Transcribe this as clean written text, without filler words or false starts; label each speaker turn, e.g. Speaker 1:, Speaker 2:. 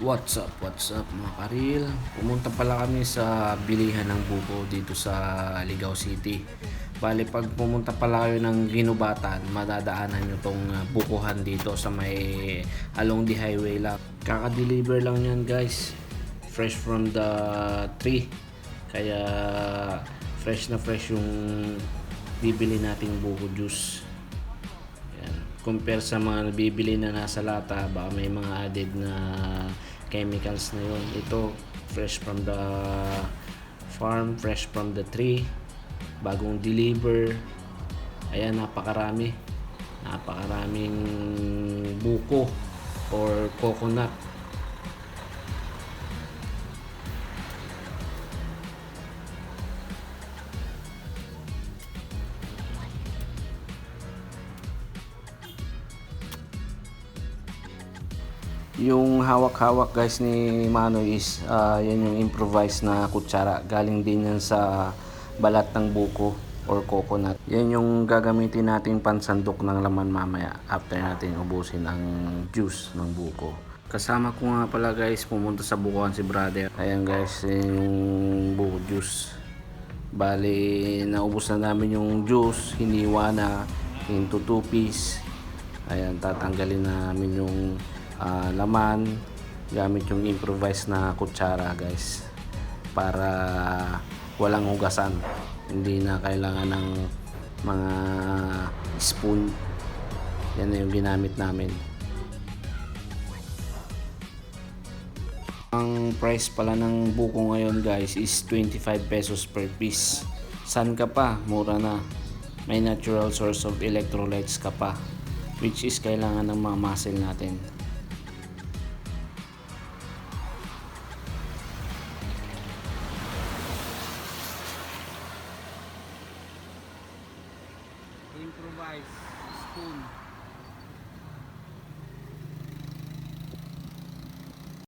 Speaker 1: What's up mga karil? Pumunta pala kami sa bilihan ng buko dito sa Ligao City. Bali pag pumunta pala kayo ng Ginubatan, madadaanan nyo tong bukuhan dito sa may along the highway lang. Kaka-deliver lang yan guys. Fresh from the tree. Kaya fresh na fresh yung bibili nating buko juice. Compare sa mga nabibili na nasa lata, baka may mga added na chemicals na yun. Ito fresh from the farm, fresh from the tree, bagong deliver. Ayan, napakaraming buko or coconut. Yung hawak-hawak guys ni Manoy is yan yung improvised na kutsara. Galing din yan sa balat ng buko or coconut. Yan yung gagamitin natin pansandok ng laman mamaya after natin ubusin ang juice ng buko. Kasama ko nga pala guys, pumunta sa bukuan si brother. Ayan guys, yung buko juice. Bali, naubos na namin yung juice, hiniwa na into 2 piece. Ayan, tatanggalin namin yung laman gamit yung improvised na kutsara guys, para walang hugasan, hindi na kailangan ng mga spoon. Yan na yung ginamit namin. Ang price pala ng buko ngayon guys is 25 pesos per piece. San ka pa, mura na. May natural source of electrolytes ka pa, which is kailangan ng mga muscle natin.
Speaker 2: Improvise spoon.